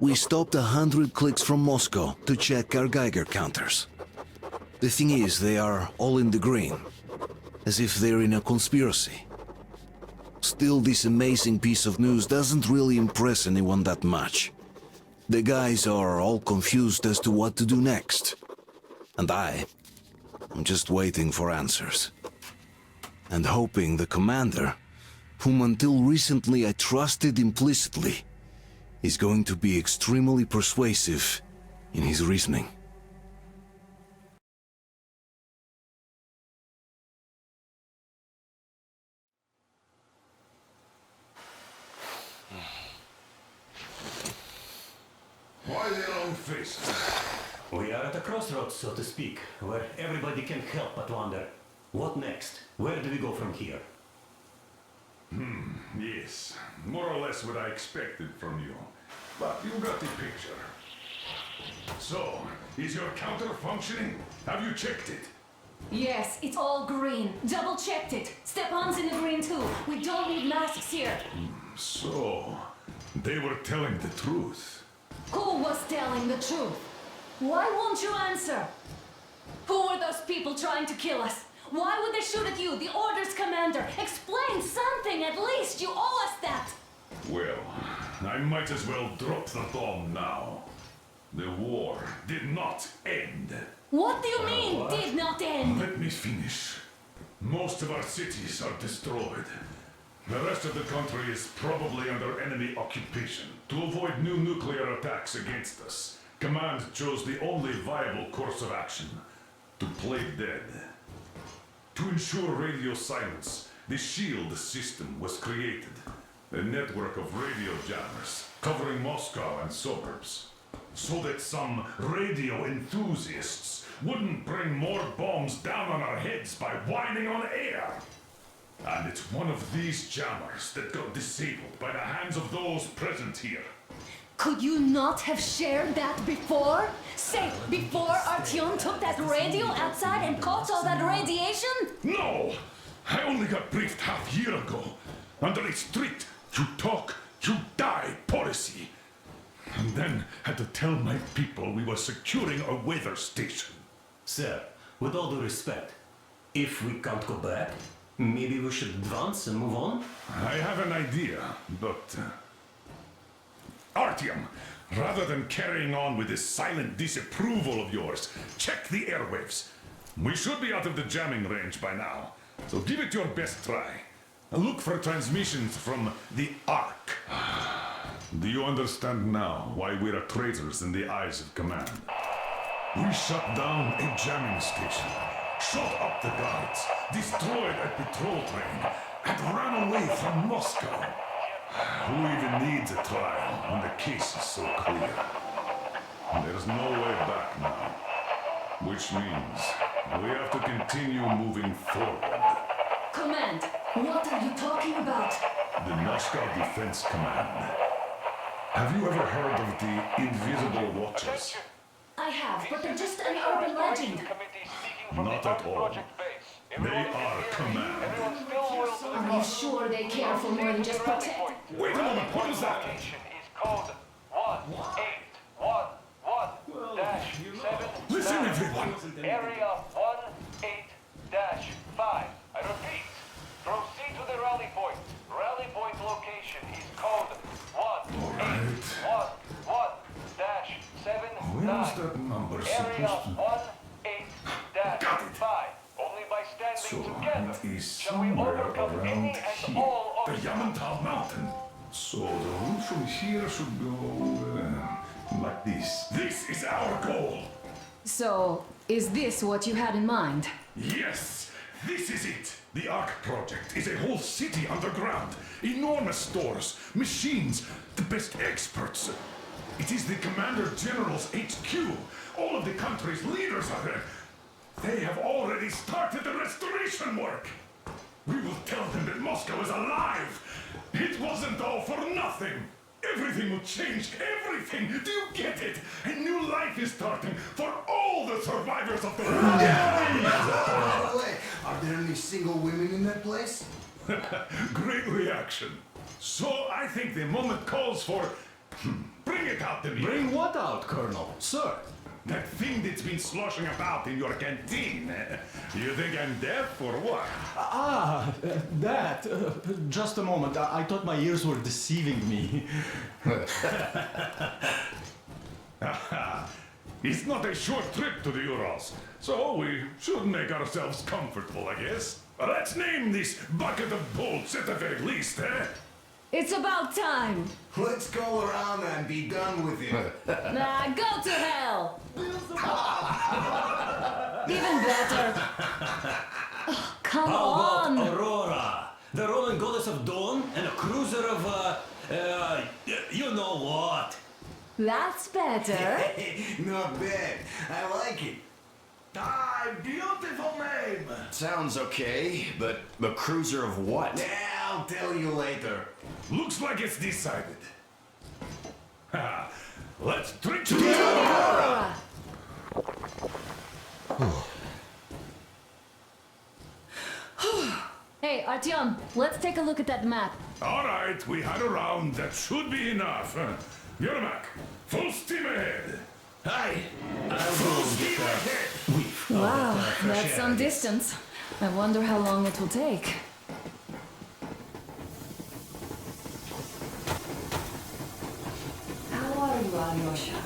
We stopped 100 clicks from Moscow to check our Geiger counters. The thing is, they are all in the green, as if they're in a conspiracy. Still, this amazing piece of news doesn't really impress anyone that much. The guys are all confused as to what to do next. And I'm just waiting for answers. And hoping the commander, whom until recently I trusted implicitly, is going to be extremely persuasive in his reasoning. Why their own faces? We are at a crossroads, so to speak, where everybody can help but wonder, what next? Where do we go from here? Yes, more or less what I expected from you. But you got the picture. So, is your counter functioning? Have you checked it? Yes, it's all green. Double checked it. Stepan's in the green too. We don't need masks here. So, they were telling the truth. Who was telling the truth? Why won't you answer? Who were those people trying to kill us? Why would they shoot at you, the Order's commander? Explain something, at least! You owe us that! Well, I might as well drop the bomb now. The war did not end. What do you mean, did not end? Let me finish. Most of our cities are destroyed. The rest of the country is probably under enemy occupation. To avoid new nuclear attacks against us, Command chose the only viable course of action: to play dead. To ensure radio silence, the SHIELD system was created. A network of radio jammers covering Moscow and suburbs. So that some radio enthusiasts wouldn't bring more bombs down on our heads by whining on air. And it's one of these jammers that got disabled by the hands of those present here. Could you not have shared that before? Say, before Artyom took that radio outside and caught all that radiation? No! I only got briefed half year ago. Under a strict, you talk, you die policy. And then had to tell my people we were securing a weather station. Sir, with all due respect, if we can't go back, maybe we should advance and move on? I have an idea, but... Artyom, rather than carrying on with this silent disapproval of yours, check the airwaves. We should be out of the jamming range by now, so give it your best try. Look for transmissions from the Ark. Do you understand now why we're traitors in the eyes of Command? We shut down a jamming station, shot up the guards, destroyed a patrol train, and ran away from Moscow. Who even needs a trial when the case is so clear? There's no way back now. Which means we have to continue moving forward. Command, what are you talking about? The Moscow Defense Command. Have you ever heard of the Invisible Watchers? I have, but they're just an urban legend. Not at all. They are Command. Are you sure they care for more than just protect? Wait a moment, what is that? Code 1811-7. Listen, everyone! Area 18-5. I repeat, proceed to the rally point. Rally point location is code 1811-7. Where's that number Area supposed to... 18-5. Only by standing So together it is shall we somewhere overcome around any and here. all The obstacles. Yamantau Mountain. So the route from here should go like this. This is our goal. So, is this what you had in mind? Yes, this is it. The Ark project is a whole city underground. Enormous stores, machines, the best experts. It is the Commander General's HQ. All of the country's leaders are there. They have already started the restoration work. We will tell them that Moscow is alive. It wasn't all for nothing. Everything will change, everything. Do you get it? A new life is starting for all the survivors of the war. By the way, are there any single women in that place? Great reaction. So I think the moment calls for... Bring Bring it out to me. Bring what out, Colonel? Sir? That thing that's been sloshing about in your canteen. You think I'm deaf or what? That. Just a moment. I thought my ears were deceiving me. It's not a short trip to the Urals, so we should make ourselves comfortable, I guess. Let's name this bucket of bolts at the very least, eh? It's about time. Let's go around and be done with it. Nah, go to hell. Even better. Oh, come How on. about Aurora? The Roman goddess of dawn and a cruiser of, you know what? That's better. Not bad. I like it. Ah, beautiful name. Sounds okay, but a cruiser of what? Yeah, I'll tell you later. Looks like it's decided. Let's drink to the Aurora. Hey, Artyom, let's take a look at that map. All right, we had a round. That should be enough. Yermak, full steam ahead. Hi. Full steam ahead. Wow, that's some distance. I wonder how long it will take. How are you, Alyosha?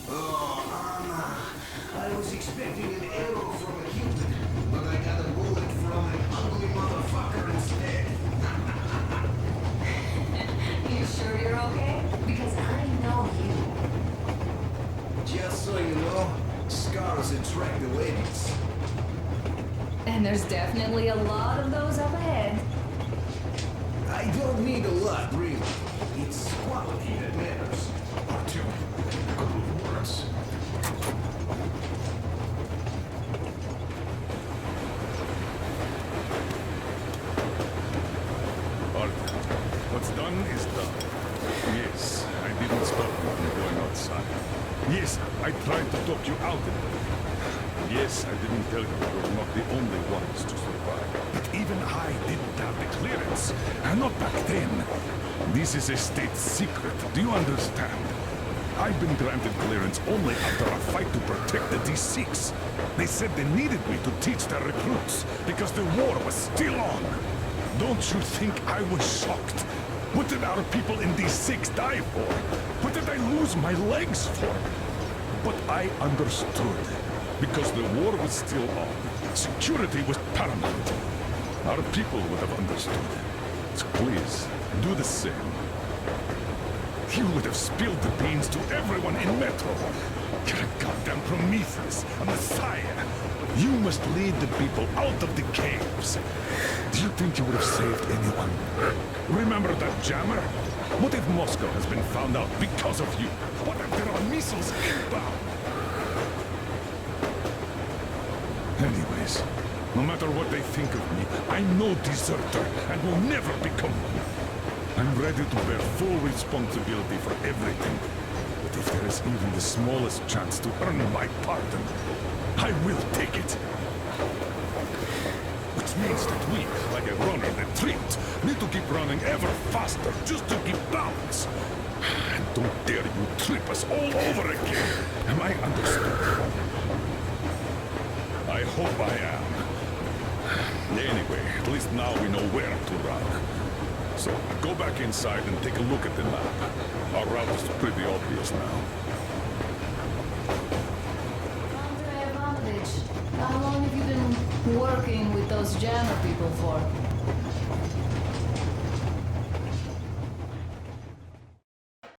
Oh, Anna. I was expecting an arrow from a Cupid, but I got a bullet from an ugly motherfucker instead. You sure you're okay? Because I know you. Just so you know, scars attract the ladies. And there's definitely a lot of those up ahead. I don't need a lot, really. It's quality that matters. Artyom, a couple of words. Artyom, what's done is done. Yes, I didn't stop you from going outside. Yes, I tried to talk you out of it. Yes, I didn't tell you you're not the only ones to survive. But even I didn't have the clearance. And not back then. This is a state secret. Do you understand? I've been granted clearance only after a fight to protect the D6. They said they needed me to teach their recruits because the war was still on. Don't you think I was shocked? What did our people in D6 die for? What did I lose my legs for? But I understood. Because the war was still on. Security was paramount. Our people would have understood. So please, do the same. You would have spilled the beans to everyone in Metro. You're a goddamn Prometheus, a messiah. You must lead the people out of the caves. Do you think you would have saved anyone? Remember that jammer? What if Moscow has been found out because of you? What if there are missiles inbound? Anyways, no matter what they think of me, I'm no deserter and will never become one. I'm ready to bear full responsibility for everything. But if there is even the smallest chance to earn my pardon, I will take it. Which means that we, like a runner that tripped, need to keep running ever faster just to keep balance. And don't dare you trip us all over again. Am I understood? I hope I am. Anyway, at least now we know where to run. So, go back inside and take a look at the map. Our route is pretty obvious now. Andrei Ivanovich, how long have you been working with those jammer people for?